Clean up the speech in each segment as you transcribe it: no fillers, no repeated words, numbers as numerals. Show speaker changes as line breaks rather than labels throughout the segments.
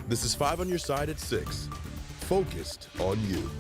This is 5 on your side at 6. Focused on you.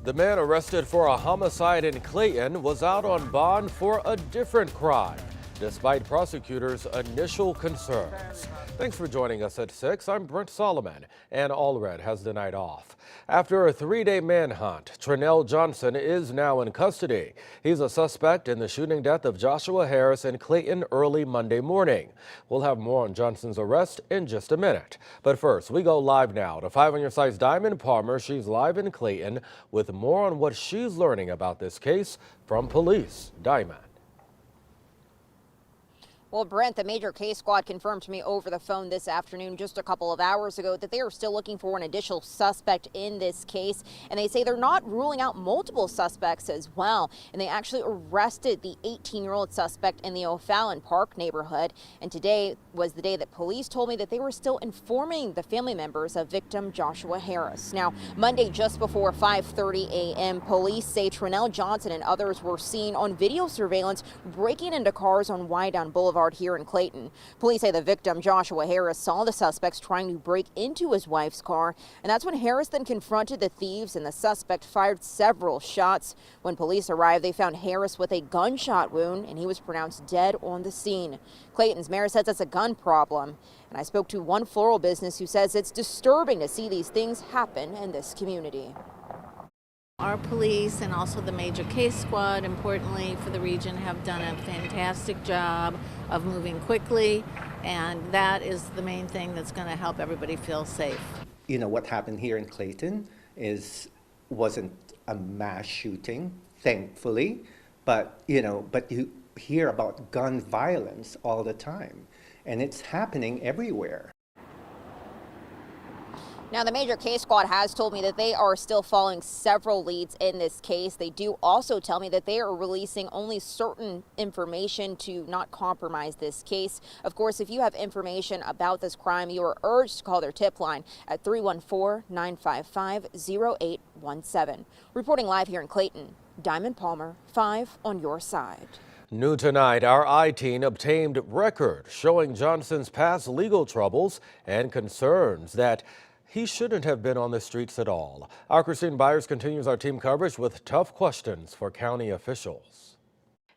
The man arrested for a homicide in Clayton was out on bond for a different crime, despite prosecutors' initial concerns. Thanks for joining us at 6. I'm Brent Solomon, and Allred has the night off. After a 3-day manhunt, Trinell Johnson is now in custody. He's a suspect in the shooting death of Joshua Harris in Clayton early Monday morning. We'll have more on Johnson's arrest in just a minute. But first, we go live now to 5 on your side's Diamond Palmer. She's live in Clayton with more on what she's learning about this case from police. Diamond.
Well, Brent, the major case squad confirmed to me over the phone this afternoon, just a couple of hours ago, that they are still looking for an additional suspect in this case. And they say they're not ruling out multiple suspects as well. And they actually arrested the 18-year-old suspect in the O'Fallon Park neighborhood. And today was the day that police told me that they were still informing the family members of victim Joshua Harris. Now, Monday, just before 5:30 a.m., police say Trinell Johnson and others were seen on video surveillance breaking into cars on Wydown Boulevard here in Clayton. Police say the victim, Joshua Harris, saw the suspects trying to break into his wife's car, and that's when Harris then confronted the thieves and the suspect fired several shots. When police arrived, they found Harris with a gunshot wound, and he was pronounced dead on the scene. Clayton's mayor says it's a gun problem, and I spoke to one floral business who says it's disturbing to see these things happen in this community.
Our police and also the major case squad, importantly for the region, have done a fantastic job of moving quickly, and that is the main thing that's going to help everybody feel safe.
You know, what happened here in Clayton wasn't a mass shooting, thankfully, but you hear about gun violence all the time, and it's happening everywhere.
Now, the major case squad has told me that they are still following several leads in this case. They do also tell me that they are releasing only certain information to not compromise this case. Of course, if you have information about this crime, you are urged to call their tip line at 314-955-0817. Reporting live here in Clayton, Diamond Palmer, 5 on your side.
New tonight, our I-Team obtained record showing Johnson's past legal troubles and concerns that he shouldn't have been on the streets at all. Our Christine Byers continues our team coverage with tough questions for county officials.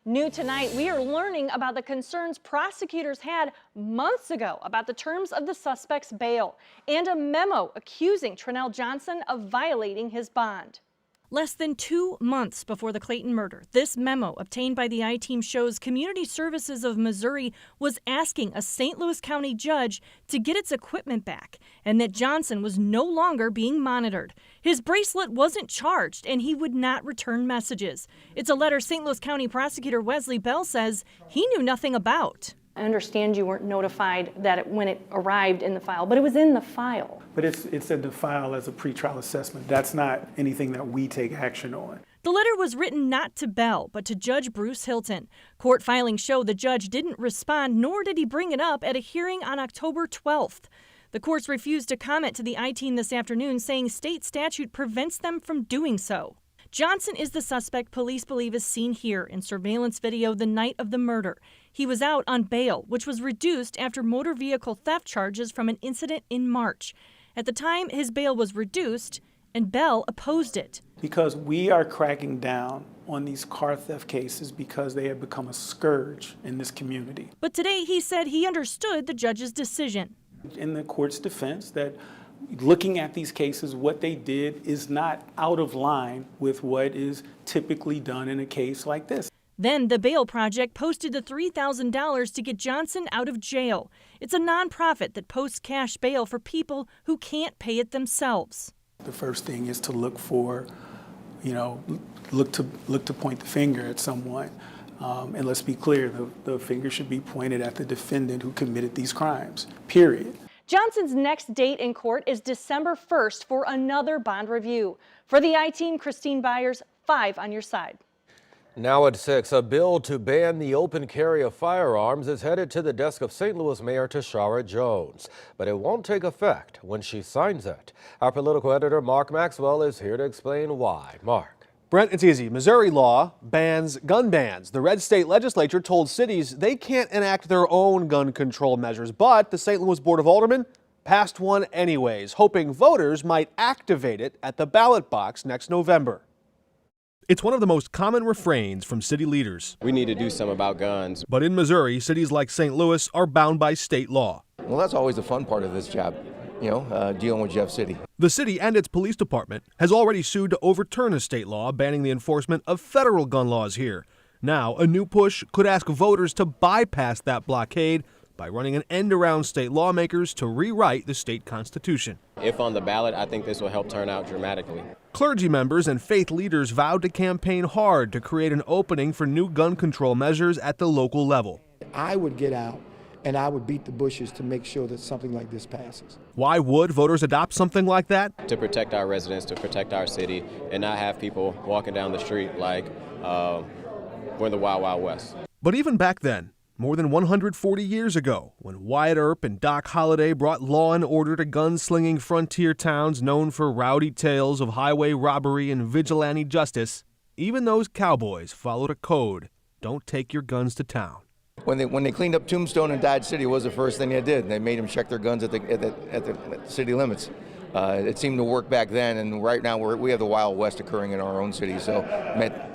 New tonight, we are learning about the concerns prosecutors had months ago about the terms of the suspect's bail and a memo accusing Trinell Johnson of violating his bond. Less than 2 months before the Clayton murder, this memo obtained by the I-Team shows Community Services of Missouri was asking a St. Louis County judge to get its equipment back and that Johnson was no longer being monitored. His bracelet wasn't charged and he would not return messages. It's a letter St. Louis County Prosecutor Wesley Bell says he knew nothing about.
I understand you weren't notified that when it arrived in the file, but it was in the file.
But it's in the file as a pretrial assessment. That's not anything that we take action on.
The letter was written not to Bell, but to Judge Bruce Hilton. Court filings show the judge didn't respond, nor did he bring it up at a hearing on October 12th. The courts refused to comment to the I-Team this afternoon, saying state statute prevents them from doing so. Johnson is the suspect police believe is seen here in surveillance video the night of the murder. He was out on bail, which was reduced after motor vehicle theft charges from an incident in March. At the time, his bail was reduced, and Bell opposed it.
Because we are cracking down on these car theft cases because they have become a scourge in this community.
But today he said he understood the judge's decision.
In the court's defense, that looking at these cases, what they did is not out of line with what is typically done in a case like this.
Then the Bail Project posted the $3,000 to get Johnson out of jail. It's a nonprofit that posts cash bail for people who can't pay it themselves.
The first thing is to look for, look to point the finger at someone. And let's be clear, the finger should be pointed at the defendant who committed these crimes, period.
Johnson's next date in court is December 1st for another bond review. For the I-Team, Christine Byers, 5 on your side.
Now at 6, a bill to ban the open carry of firearms is headed to the desk of St. Louis Mayor Tashara Jones, but it won't take effect when she signs it. Our political editor Mark Maxwell is here to explain why. Mark.
Brent, it's easy. Missouri law bans gun bans. The red state legislature told cities they can't enact their own gun control measures, but the St. Louis Board of Aldermen, passed one anyways, hoping voters might activate it at the ballot box next November.
It's one of the most common refrains from city leaders.
We need to do something about guns.
But in Missouri, cities like St. Louis are bound by state law.
Well, that's always the fun part of this job, dealing with Jeff City.
The city and its police department has already sued to overturn a state law banning the enforcement of federal gun laws here. Now, a new push could ask voters to bypass that blockade by running an end around state lawmakers to rewrite the state constitution.
If on the ballot, I think this will help turn out dramatically.
Clergy members and faith leaders vowed to campaign hard to create an opening for new gun control measures at the local level.
I would get out and I would beat the bushes to make sure that something like this passes.
Why would voters adopt something like that?
To protect our residents, to protect our city, and not have people walking down the street like we're in the Wild Wild West.
But even back then, more than 140 years ago, when Wyatt Earp and Doc Holliday brought law and order to gun-slinging frontier towns known for rowdy tales of highway robbery and vigilante justice, even those cowboys followed a code: don't take your guns to town.
When they cleaned up Tombstone and Dodge City, was the first thing they did. They made them check their guns at the city limits. It seemed to work back then, and right now we have the Wild West occurring in our own city, so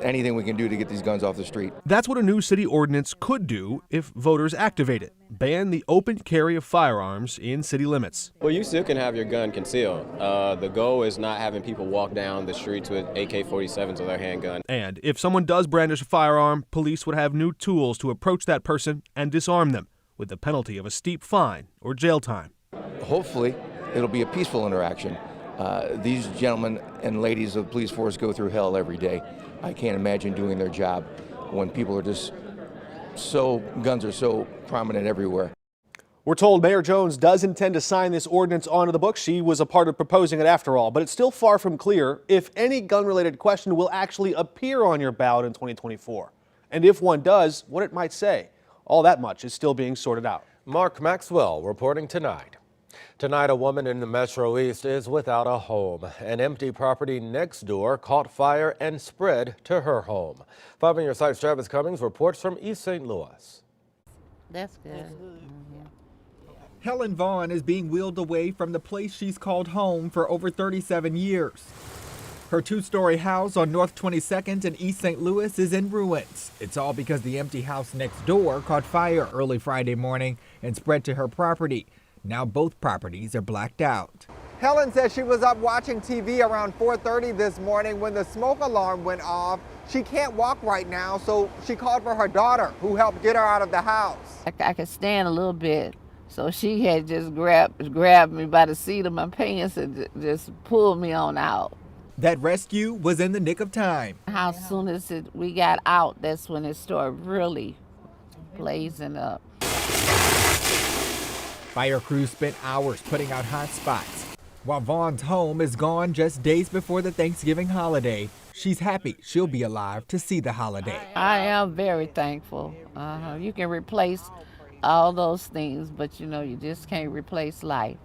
anything we can do to get these guns off the street.
That's what a new city ordinance could do if voters activate it: ban the open carry of firearms in city limits.
Well, you still can have your gun concealed. The goal is not having people walk down the streets with AK-47s or their handgun.
And if someone does brandish a firearm, police would have new tools to approach that person and disarm them, with the penalty of a steep fine or jail time.
Hopefully, it'll be a peaceful interaction. These gentlemen and ladies of the police force go through hell every day. I can't imagine doing their job when people are just guns are so prominent everywhere.
We're told Mayor Jones does intend to sign this ordinance onto the books. She was a part of proposing it after all, but it's still far from clear if any gun-related question will actually appear on your ballot in 2024. And if one does, what it might say. All that much is still being sorted out.
Mark Maxwell reporting tonight. Tonight, a woman in the Metro East is without a home. An empty property next door caught fire and spread to her home. 5 on your side's Travis Cummings reports from East St. Louis.
That's good.
Helen Vaughn is being wheeled away from the place she's called home for over 37 years. Her two-story house on North 22nd in East St. Louis is in ruins. It's all because the empty house next door caught fire early Friday morning and spread to her property. Now both properties are blacked out. Helen says she was up watching TV around 4:30 this morning when the smoke alarm went off. She can't walk right now, so she called for her daughter, who helped get her out of the house.
I could stand a little bit, so she had just grabbed me by the seat of my pants and just pulled me on out.
That rescue was in the nick of time.
How soon as we got out, that's when it started really blazing up.
Fire crews spent hours putting out hot spots. While Vaughn's home is gone just days before the Thanksgiving holiday, she's happy she'll be alive to see the holiday.
I am very thankful. You can replace all those things, but you just can't replace life.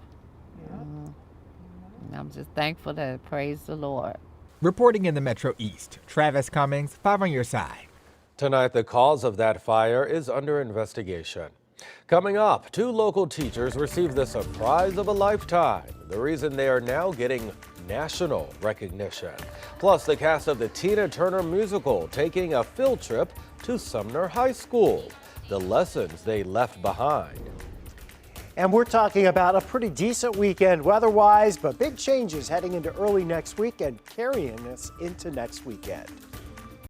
I'm just thankful that, praise the Lord.
Reporting in the Metro East, Travis Cummings, 5 on your side.
Tonight, the cause of that fire is under investigation. Coming up, 2 local teachers received the surprise of a lifetime. The reason they are now getting national recognition. Plus, the cast of the Tina Turner musical taking a field trip to Sumner High School. The lessons they left behind.
And we're talking about a pretty decent weekend weather-wise, but big changes heading into early next week and carrying us into next weekend.